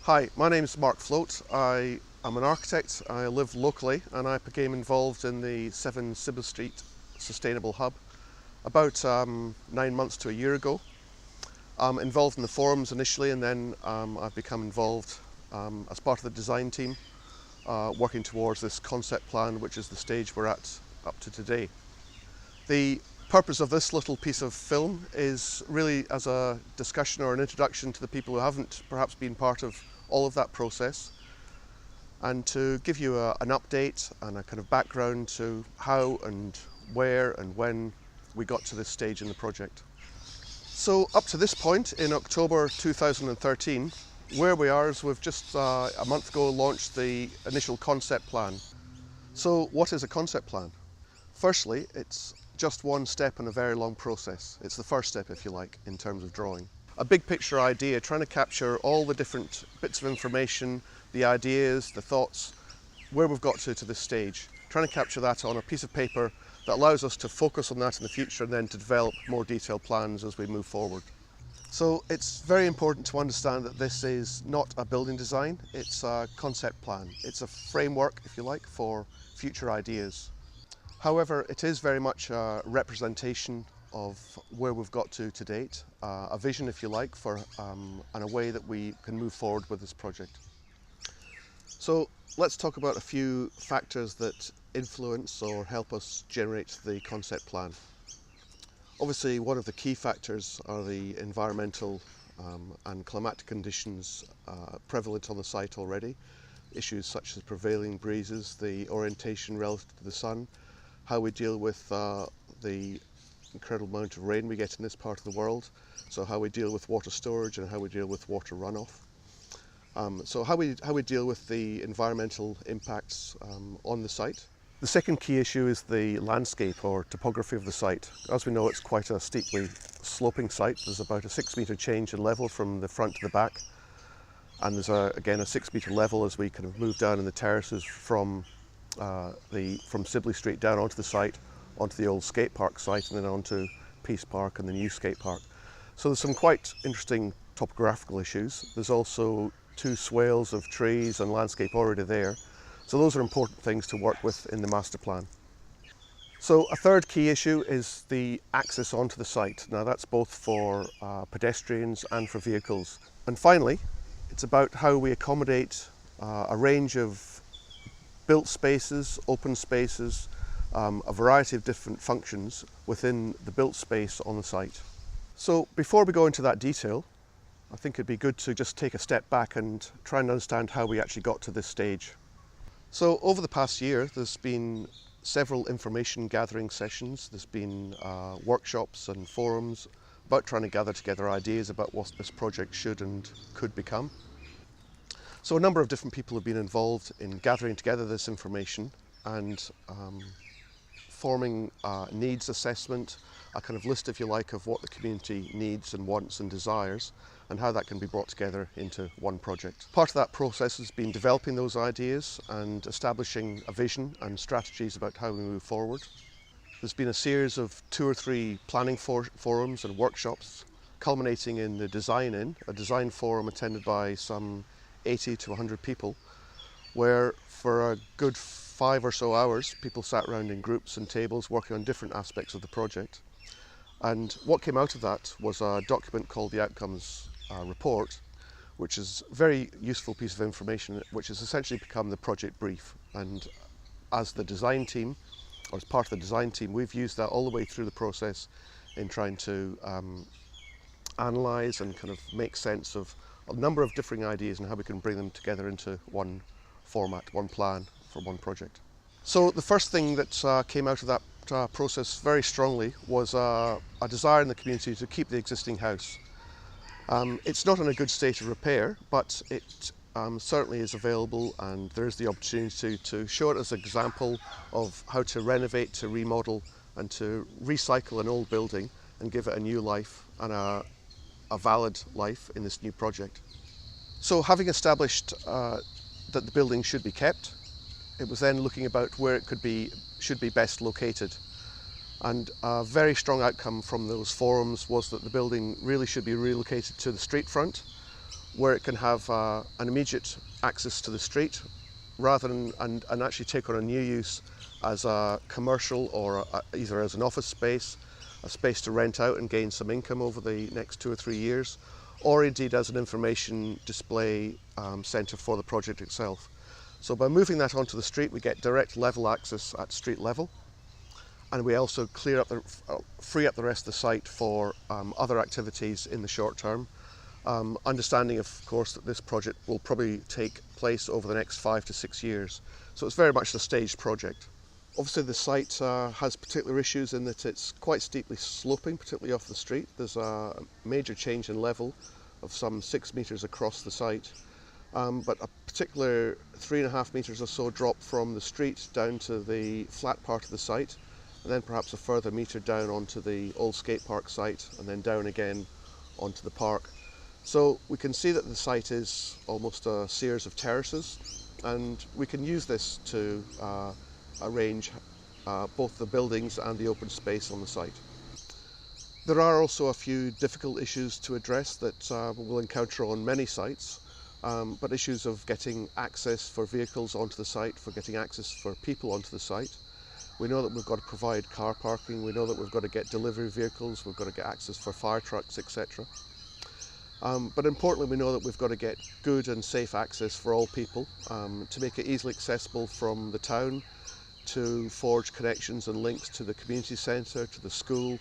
Hi, my name is Mark Floate. I am an architect. I live locally and I became involved in the 7 Sibley Street Sustainable Hub about 9 months to a year ago. I'm involved in the forums initially, and then I've become involved as part of the design team working towards this concept plan, which is the stage we're at up to today. The purpose of this little piece of film is really as a discussion or an introduction to the people who haven't perhaps been part of all of that process, and to give you an update and a kind of background to how and where and when we got to this stage in the project. So up to this point in October 2013, where we are is we've just a month ago launched the initial concept plan. So what is a concept plan? Firstly, it's just one step in a very long process. It's the first step, if you like, in terms of drawing. A big picture idea, trying to capture all the different bits of information, the ideas, the thoughts, where we've got to this stage. Trying to capture that on a piece of paper that allows us to focus on that in the future and then to develop more detailed plans as we move forward. So it's very important to understand that this is not a building design, it's a concept plan. It's a framework, if you like, for future ideas. However, it is very much a representation of where we've got to date, a vision, if you like, for and a way that we can move forward with this project. So let's talk about a few factors that influence or help us generate the concept plan. Obviously, one of the key factors are the environmental and climatic conditions prevalent on the site already. Issues such as prevailing breezes, the orientation relative to the sun, how we deal with the incredible amount of rain we get in this part of the world, so how we deal with water storage and how we deal with water runoff. So how we deal with the environmental impacts on the site. The second key issue is the landscape or topography of the site. As we know, it's quite a steeply sloping site. There's about a 6-metre change in level from the front to the back, and there's again a 6-metre level as we kind of move down in the terraces from Sibley Street down onto the site, onto the old skate park site, and then onto Peace Park and the new skate park. So there's some quite interesting topographical issues. There's also 2 swales of trees and landscape already there. So those are important things to work with in the master plan. So a third key issue is the access onto the site. Now that's both for pedestrians and for vehicles. And finally, it's about how we accommodate a range of built spaces, open spaces, a variety of different functions within the built space on the site. So before we go into that detail, I think it'd be good to just take a step back and try and understand how we actually got to this stage. So over the past year, there's been several information gathering sessions. There's been workshops and forums about trying to gather together ideas about what this project should and could become. So a number of different people have been involved in gathering together this information and forming a needs assessment, a kind of list, if you like, of what the community needs and wants and desires, and how that can be brought together into one project. Part of that process has been developing those ideas and establishing a vision and strategies about how we move forward. There's been a series of 2 or 3 planning forums and workshops, culminating in the a design forum attended by some 80 to 100 people, where for a good 5 or so hours people sat around in groups and tables working on different aspects of the project. And what came out of that was a document called the Outcomes Report, which is a very useful piece of information which has essentially become the project brief. And as the design team, or as part of the design team, we've used that all the way through the process in trying to analyse and kind of make sense of a number of different ideas and how we can bring them together into one format, one plan for one project. So the first thing that came out of that process very strongly was a desire in the community to keep the existing house. It's not in a good state of repair, but it certainly is available, and there is the opportunity to show it as an example of how to renovate, to remodel and to recycle an old building and give it a new life and a valid life in this new project. So having established that the building should be kept, it was then looking about where it should be best located. And a very strong outcome from those forums was that the building really should be relocated to the street front, where it can have an immediate access to the street rather than and actually take on a new use as a commercial or either as an office space, a space to rent out and gain some income over the next 2 or 3 years, or indeed as an information display centre for the project itself. So by moving that onto the street, we get direct level access at street level, and we also free up the rest of the site for other activities in the short term. Understanding, of course, that this project will probably take place over the next 5 to 6 years. So it's very much a staged project. Obviously the site has particular issues in that it's quite steeply sloping, particularly off the street. There's a major change in level of some 6 metres across the site, but a particular 3.5 metres or so drop from the street down to the flat part of the site, and then perhaps a further metre down onto the old skate park site, and then down again onto the park. So we can see that the site is almost a series of terraces, and we can use this to arrange both the buildings and the open space on the site. There are also a few difficult issues to address that we'll encounter on many sites, but issues of getting access for vehicles onto the site, for getting access for people onto the site. We know that we've got to provide car parking, we know that we've got to get delivery vehicles, we've got to get access for fire trucks, etc. But importantly, we know that we've got to get good and safe access for all people to make it easily accessible from the town, to forge connections and links to the community centre, to the school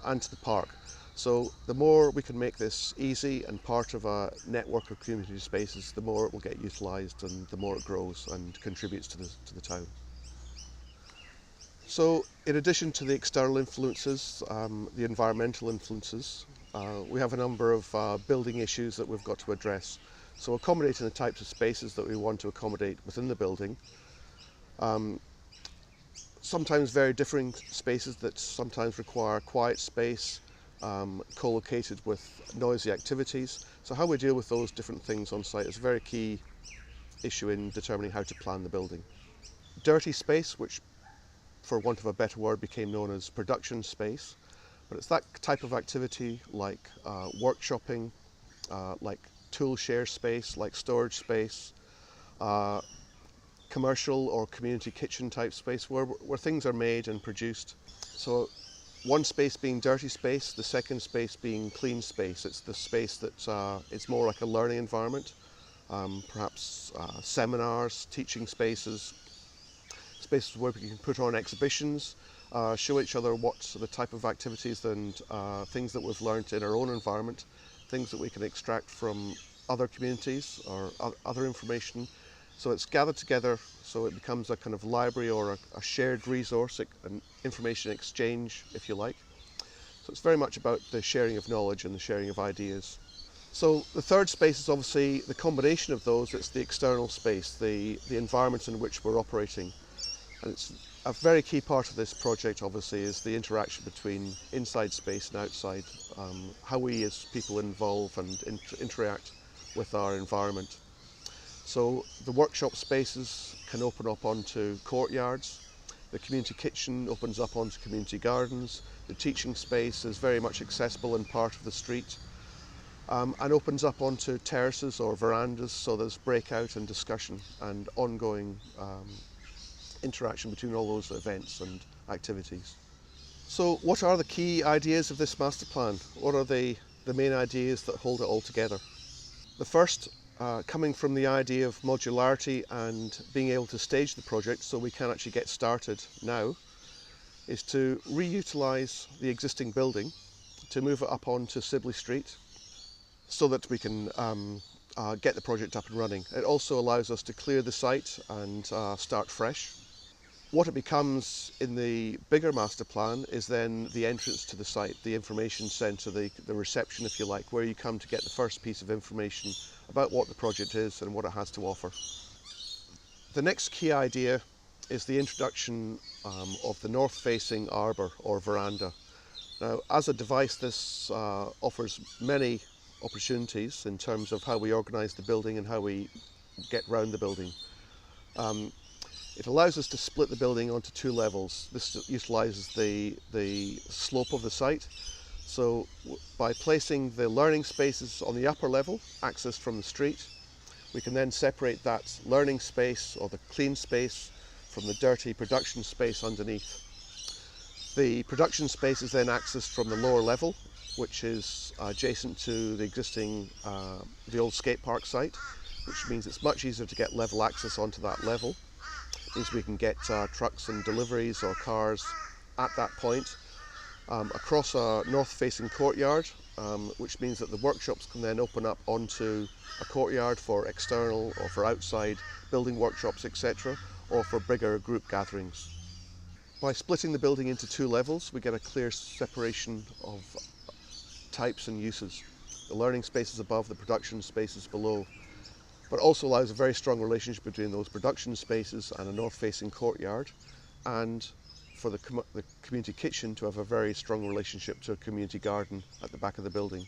and to the park. So the more we can make this easy and part of a network of community spaces, the more it will get utilised and the more it grows and contributes to the town. So in addition to the external influences, the environmental influences, we have a number of building issues that we've got to address. So accommodating the types of spaces that we want to accommodate within the building, sometimes very differing spaces that sometimes require quiet space, co-located with noisy activities. So how we deal with those different things on site is a very key issue in determining how to plan the building. Dirty space, which for want of a better word became known as production space, but it's that type of activity like workshopping, like tool share space, like storage space, commercial or community kitchen type space where things are made and produced. So one space being dirty space, the second space being clean space. It's the space that it's more like a learning environment, perhaps seminars, teaching spaces, spaces where we can put on exhibitions, show each other what the type of activities and things that we've learned in our own environment, things that we can extract from other communities or other information. So it's gathered together so it becomes a kind of library or a shared resource, an information exchange, if you like. So it's very much about the sharing of knowledge and the sharing of ideas. So the third space is obviously the combination of those. It's the external space, the environment in which we're operating. And it's a very key part of this project, obviously, is the interaction between inside space and outside, how we as people involve and interact with our environment. So the workshop spaces can open up onto courtyards, the community kitchen opens up onto community gardens, the teaching space is very much accessible and part of the street, and opens up onto terraces or verandas, so there's breakout and discussion and ongoing interaction between all those events and activities. So what are the key ideas of this master plan? What are the main ideas that hold it all together? The first, coming from the idea of modularity and being able to stage the project so we can actually get started now, is to reutilise the existing building, to move it up onto Sibley Street so that we can get the project up and running. It also allows us to clear the site and start fresh. What it becomes in the bigger master plan is then the entrance to the site, the information centre, the reception, if you like, where you come to get the first piece of information about what the project is and what it has to offer. The next key idea is the introduction of the north-facing arbour or veranda. Now, as a device, this offers many opportunities in terms of how we organise the building and how we get round the building. It allows us to split the building onto two levels. This utilises the slope of the site, So by placing the learning spaces on the upper level, accessed from the street, we can then separate that learning space or the clean space from the dirty production space underneath. The production space is then accessed from the lower level, which is adjacent to the existing, the old skate park site, which means it's much easier to get level access onto that level. It means we can get trucks and deliveries or cars at that point. Across a north-facing courtyard, which means that the workshops can then open up onto a courtyard for external or for outside building workshops, etc., or for bigger group gatherings. By splitting the building into two levels, we get a clear separation of types and uses. The learning spaces above, the production spaces below, but also allows a very strong relationship between those production spaces and a north-facing courtyard, and for the community kitchen to have a very strong relationship to a community garden at the back of the building.